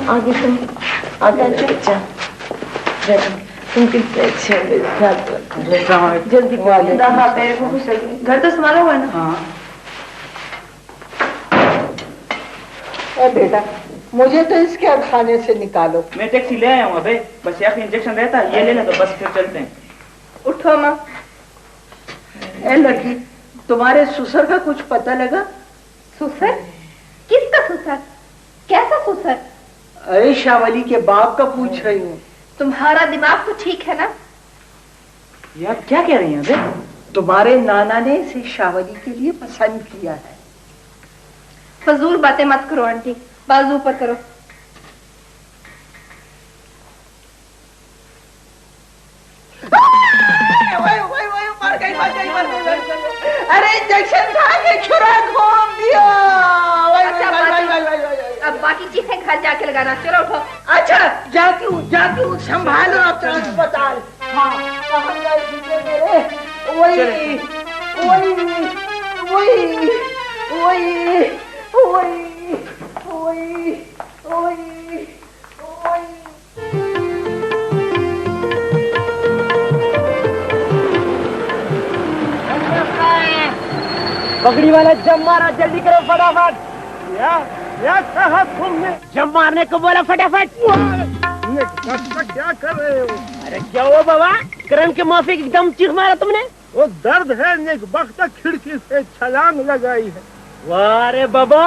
आगे तुम आगे जा, तुम कितने अच्छे जल्दी घर तो संभाला हुआ है ना? हाँ। बेटा मुझे तो इसके खाने से निकालो। मैं टैक्सी ले आया हूँ अबे, बस यहाँ इंजेक्शन रहता है, ये ले ले तो बस फिर चलते हैं। उठो माँ। ए लड़की, तुम्हारे ससुर का कुछ पता लगा? ससुर? किसका ससुर? कैसा ससुर? अरे शावली के बाप का पूछ रही हूँ। तुम्हारा दिमाग तो ठीक है ना? यार क्या कह रही हैं अबे? तुम्हारे नाना ने इसे शावली के लिए पसंद किया है। फजूल बातें मत करो आंटी, बाजू ऊपर करो। अरे इंजेक्शन खा के छुरा घूम दिया। अब बाकी चीजें घर जाके लगाना। चलो उठो। अच्छा जाती हूँ संभालो अपना अस्पताल। हाँ मेरे वही वही वही वही वही वही वही वही। पगड़ी वाला जम मारा, जल्दी करो फटाफट। या कहा तुमने? जम मारने को बोला फटाफट। क्या कर रहे हो? अरे क्या हुआ बाबा? करण के माफी एकदम चीख मारा तुमने? वो दर्द है, नेक वक्त खिड़की से छलांग लगाई है। वाह रे बाबा,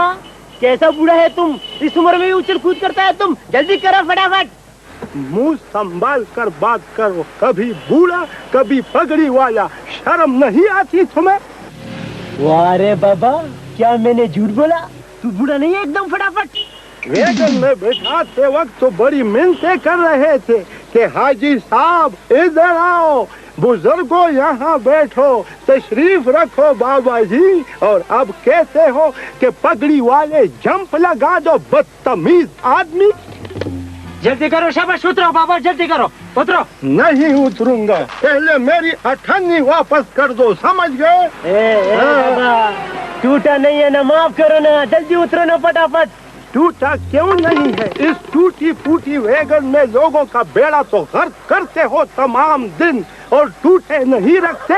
कैसा बूढ़ा है तुम, इस उम्र में भी उछल कूद करता है तुम। जल्दी करो फटाफट। मुंह संभाल कर बात करो, कभी बूढ़ा कभी पगड़ी वाला, शर्म नहीं आती तुम्हें? वाह रे बाबा, क्या मैंने झूठ बोला? तू बूढ़ा नहीं है एकदम फटाफट। वेगन में बैठाते वक्त तो बड़ी मिन्नतें कर रहे थे कि हाजी साहब इधर आओ, बुजुर्गों यहाँ बैठो, तशरीफ रखो बाबा जी। और अब कहते हो कि पगड़ी वाले जंप लगा दो, बदतमीज आदमी। जल्दी करो, शाबाश उतरो बाबा, जल्दी करो, उतरो। नहीं उतरूंगा, पहले मेरी अठन्नी वापस कर दो, समझ गए? बाबा टूटा नहीं है ना, माफ करो ना, जल्दी उतरो ना फटाफट। टूटा क्यों नहीं है? इस टूटी फूटी वैगन में लोगों का बेड़ा तो गर्क करते हो तमाम दिन, और टूटे नहीं रखते।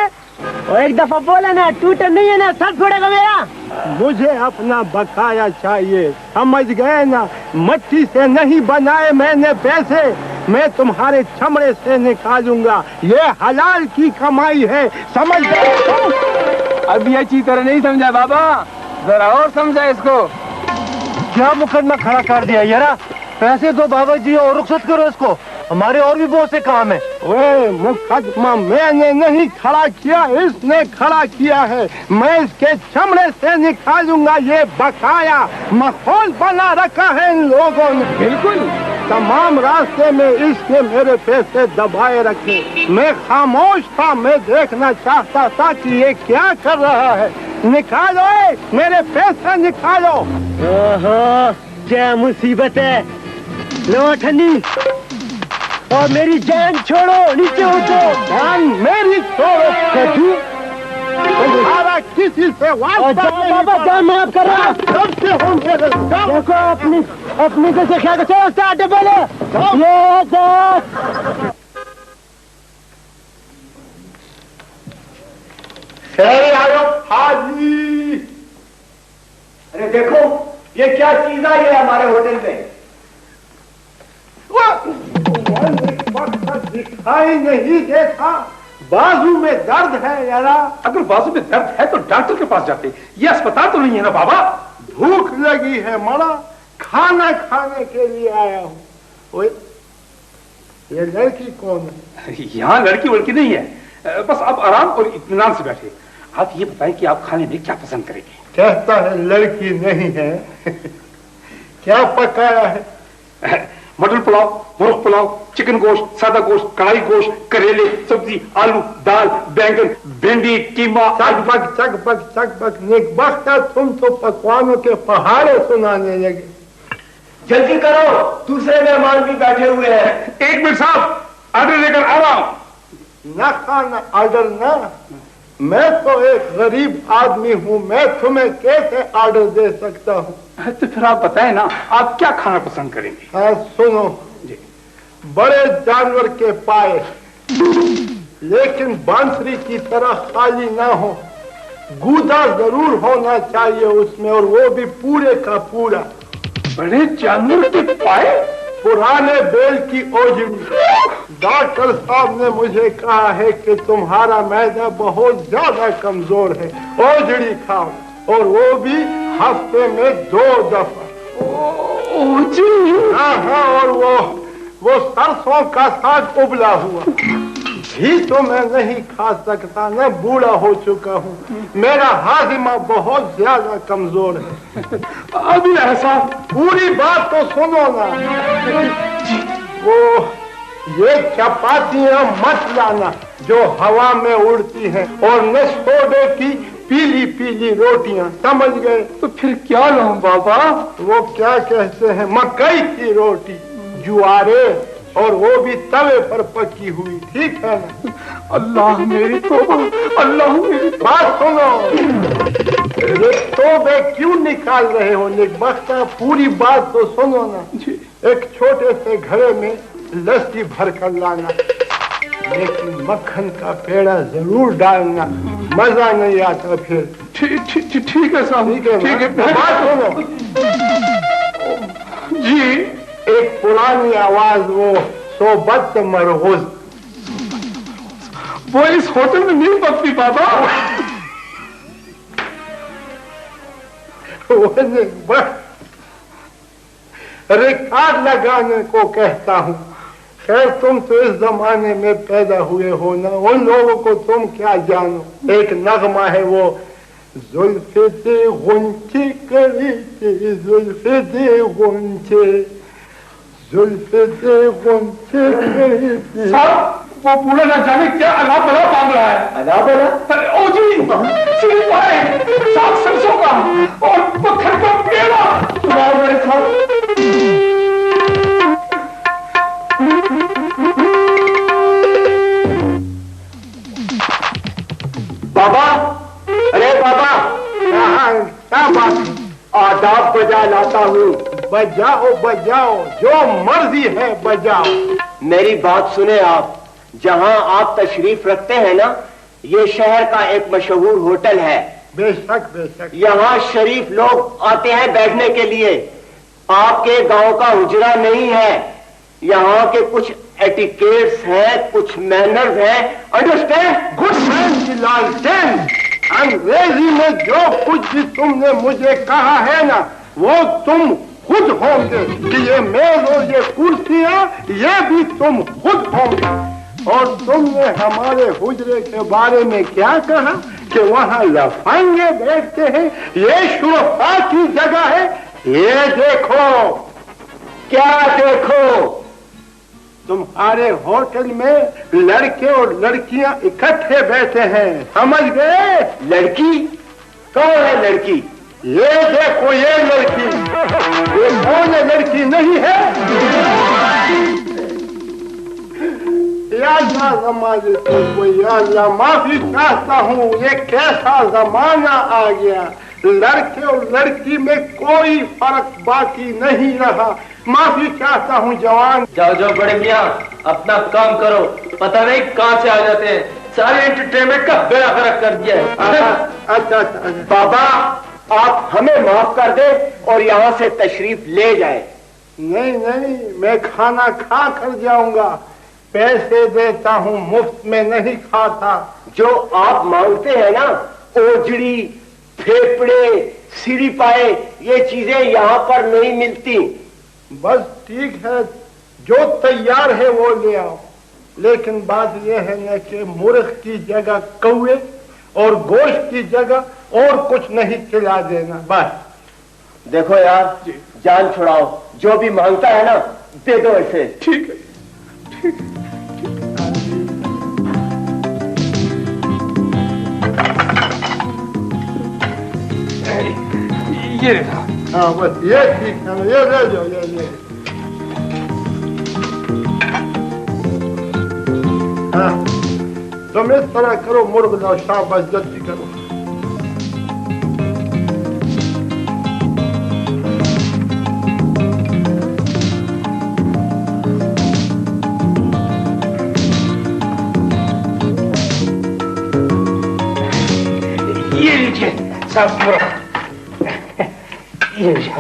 और एक दफा बोला ना, टूटा नहीं है ना, सर छोड़ेगा मेरा। मुझे अपना बकाया चाहिए, समझ गए ना? मट्टी से नहीं बनाए मैंने पैसे, मैं तुम्हारे चमड़े से निकालूंगा। ये हलाल की कमाई है, समझ गए? अभी अच्छी तरह नहीं समझा बाबा, जरा और समझा इसको। क्या मुकदमा खड़ा कर दिया यारा? पैसे दो बाबा जी और रुखसत करो इसको, हमारे और भी बहुत से काम है। वे मुकदमा मैंने नहीं खड़ा किया, इसने खड़ा किया है। मैं इसके चमड़े से निकालूंगा ये बकाया। माहौल बना रखा है इन लोगों ने। बिल्कुल तमाम रास्ते में इसने मेरे पैसे दबाए रखे। मैं खामोश था, मैं देखना चाहता था कि ये क्या कर रहा है। निकालो मेरे पैसे निकालो। ओहो, क्या मुसीबत है। लो ठंडी और मेरी जान छोड़ो, नीचे उतरो। जान मेरी छोड़ो, तुम्हारा किसी से वास्ता नहीं। बाबा जान माफ कर रहा, सबसे हो मेरे। देखो अपनी कैसे ख्याल करो, स्टार्ट बोले। हाजी, अरे देखो ये क्या चीज आई है हमारे होटल में। दिखाई नहीं देता, बाजू में दर्द है यारा। अगर बाजू में दर्द है तो डॉक्टर के पास जाते, ये अस्पताल तो नहीं है ना बाबा। भूख लगी है मरा, खाना खाने के लिए आया हूँ। ये लड़की कौन है? यहाँ लड़की वड़की नहीं है, बस आप आराम और इत्मीनान से बैठे। आप ये बताएं कि आप खाने में क्या पसंद करेंगे? कहता है लड़की नहीं है। क्या पकाया है? मटर पुलाव, मुर्ग पुलाव, चिकन गोश्त, सादा गोश्त, कढ़ाई गोश्त, करेले, सब्जी, आलू, दाल, बैंगन, भिंडी, कीमा। चकबक चकबक चकबक नेक वक्त तुम तो पकवानों के पहाड़े सुनाने लगे। जल्दी करो, दूसरे मेहमान भी बैठे हुए हैं। एक मिनट साहब, ऑर्डर लेकर आ रहा हूं। ना खाना ऑर्डर ना, मैं तो एक गरीब आदमी हूँ, मैं तुम्हें कैसे ऑर्डर दे सकता हूँ? तो फिर आप बताएं ना, आप क्या खाना पसंद करेंगे? हाँ सुनो जी, बड़े जानवर के पाए, लेकिन बांसुरी की तरह खाली ना हो, गूदा जरूर होना चाहिए उसमें, और वो भी पूरे का पूरा। बड़े जानवर के पाए? पुराने बैल की ओजड़ी। डॉक्टर साहब ने मुझे कहा है कि तुम्हारा मैदा बहुत ज्यादा कमजोर है, ओजड़ी खाओ, और वो भी हफ्ते में 2 दफा। ओजड़ी? हाँ हाँ, और वो सरसों का साग उबला हुआ। घी तो मैं नहीं खा सकता, मैं बूढ़ा हो चुका हूँ, मेरा हाजिमा बहुत ज्यादा कमजोर है। अभी ऐसा? पूरी बात तो सुनो ना। वो ये चपातियां मत लाना जो हवा में उड़ती हैं, और न सोडे की पीली पीली रोटियां, समझ गए? तो फिर क्या लाऊं बाबा? वो क्या कहते हैं, मकई की रोटी, जुआरे, और वो भी तवे पर पकी हुई, ठीक है ना? अल्लाह मेरी तौबा, अल्लाह मेरी। बात सुनो, ये तौबे क्यों निकाल रहे हो नेकबख्ता? पूरी बात तो सुनो ना। एक छोटे से घड़े में लस्सी भर कर लाना, लेकिन मक्खन का पेड़ा जरूर डालना, मजा नहीं आता फिर। ठीक है साहब, ठीक है। बात सुनो जी, एक पुरानी आवाज, वो सोबत मरगूज, वो इस होटल में नहीं पकती बाबा। रिकॉर्ड लगाने को कहता हूँ। खैर तुम तो इस जमाने में पैदा हुए हो ना, उन लोगों को तुम क्या जानो। एक नगमा है वो, जुल्फे दे गुंचे करे थे, जुल्फे दे गुंचे, जुल्फे दे गुंचे करे थे। साहब, वो बूढ़ा ना जाने क्या अला बला मांग रहा है। अला बला? ओ जी, सिर्फ पाए, साग सरसों का और मक्खन का पेड़ा। बड़े साहब, बाबा, अरे बाबा, क्या बात? आदाब बजा लाता हूँ। बजाओ बजाओ, जो मर्जी है बजाओ। मेरी बात सुने आप, जहाँ आप तशरीफ रखते हैं ना, ये शहर का एक मशहूर होटल है। बेशक बेशक। यहाँ शरीफ लोग आते हैं बैठने के लिए, आपके गांव का हुजरा नहीं है। यहाँ के कुछ एटिकेट्स हैं, कुछ मैनर्स हैं, अंडरस्टैंड? गुड मैन लालटेन, अंग्रेजी में जो कुछ भी तुमने मुझे कहा है ना, वो तुम खुद होंगे कि ये मेज और ये कुर्सियां, ये भी तुम खुद होंगे। और तुमने हमारे हुजरे के बारे में क्या कहा कि वहाँ लफंगे बैठते हैं, ये शुरफा की जगह है। ये देखो, क्या देखो, तुम्हारे होटल में लड़के और लड़कियां इकट्ठे बैठे हैं, समझ गए? लड़की? कौन है लड़की? ये देखो, ये लड़की, ये कौन है? लड़की नहीं है? या अल्लाह जमाने को, या अल्लाह माफी चाहता हूँ, ये कैसा जमाना आ गया, लड़के और लड़की में कोई फर्क बाकी नहीं रहा। माफी चाहता हूँ जवान। जाओ जाओ बड़े मियाँ, अपना काम करो, पता नहीं कहाँ से आ जाते हैं, सारे एंटरटेनमेंट का बेड़ा गर्क कर दिया है। अच्छा, बाबा, आप हमें माफ कर दे और यहाँ से तशरीफ ले जाए। नहीं नहीं, मैं खाना खा कर जाऊंगा, पैसे देता हूँ, मुफ्त में नहीं खाता। जो आप मांगते हैं ना, ओजड़ी, फेफड़े, सिरी पाए, ये चीजें यहाँ पर नहीं मिलती। बस ठीक है, जो तैयार है वो ले आओ, लेकिन बात यह है ना कि मुर्ग की जगह कौवे और गोश्त की जगह और कुछ नहीं खिला देना। बस देखो यार, जान छुड़ाओ, जो भी मांगता है ना दे दो इसे। ठीक है, ठीक है। ये रहा। हाँ बस ये ठीक है, ये ले जाओ, ये हाँ। तुम इस तरह करो, मुर्ग जाओ, शाबाश, जल्दी करो। ये लीजिए साहब, ये लीजिए।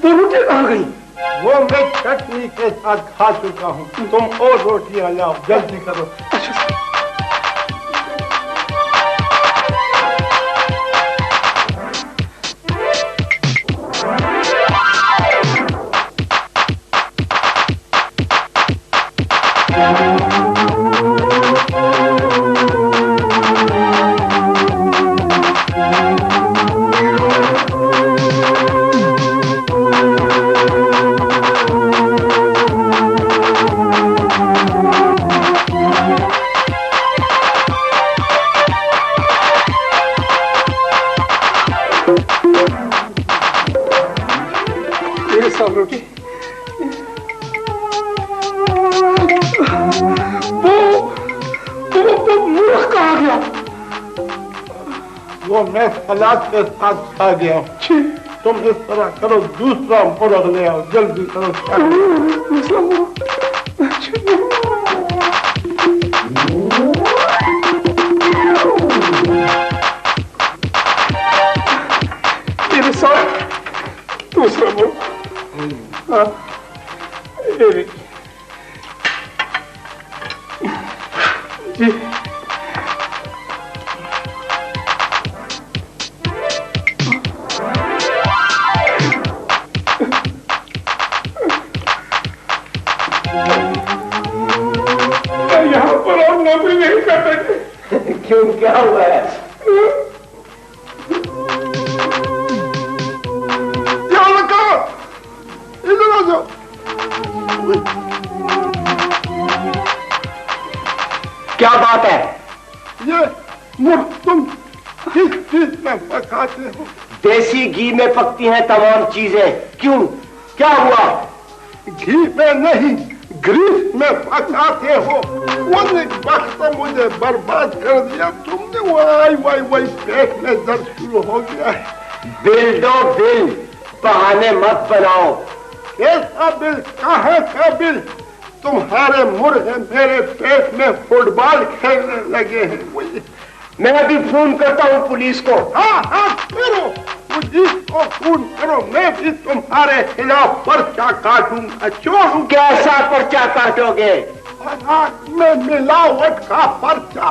वो रोटी कहाँ गई? वो मैं चटनी के साथ खा चुका हूँ, तुम और रोटियां लाओ, जल्दी करो। रोटी वो मूर्ख कहाँ गया? वो मैं सलाद के साथ खा गया हूँ। तुम इस तरह करो, दूसरा मुर्ग ले आओ, जल्दी करो। दूसरा मुर्ग? मेरे साथ दूसरा मुर्ग। जी यहाँ पर और नौकरी नहीं कर सकते। क्यों, क्या हुआ है? इधर आ जाओ। क्या बात है? ये मुर्ग तुम किस चीज में पकाते हो? देसी घी में पकती हैं तमाम चीजें। क्यों, क्या हुआ? घी में नहीं, ग्रीस में पकाते हो। वो वक्त तो मुझे बर्बाद कर दिया तुमने। वाई पेट में दर्द शुरू हो गया है। बिल दो बिल, बहाने मत बनाओ। कैसा बिल? कहाँ का बिल? तुम्हारे मुर्गे मेरे पेट में फुटबॉल खेलने लगे हैं। मैं भी फोन करता हूँ पुलिस को। हाँ करो, पुलिस को फोन करो। मैं भी तुम्हारे खिलाफ पर्चा काटूंगा। चोर कैसा पर्चा काटोगे? में मिलावट का पर्चा।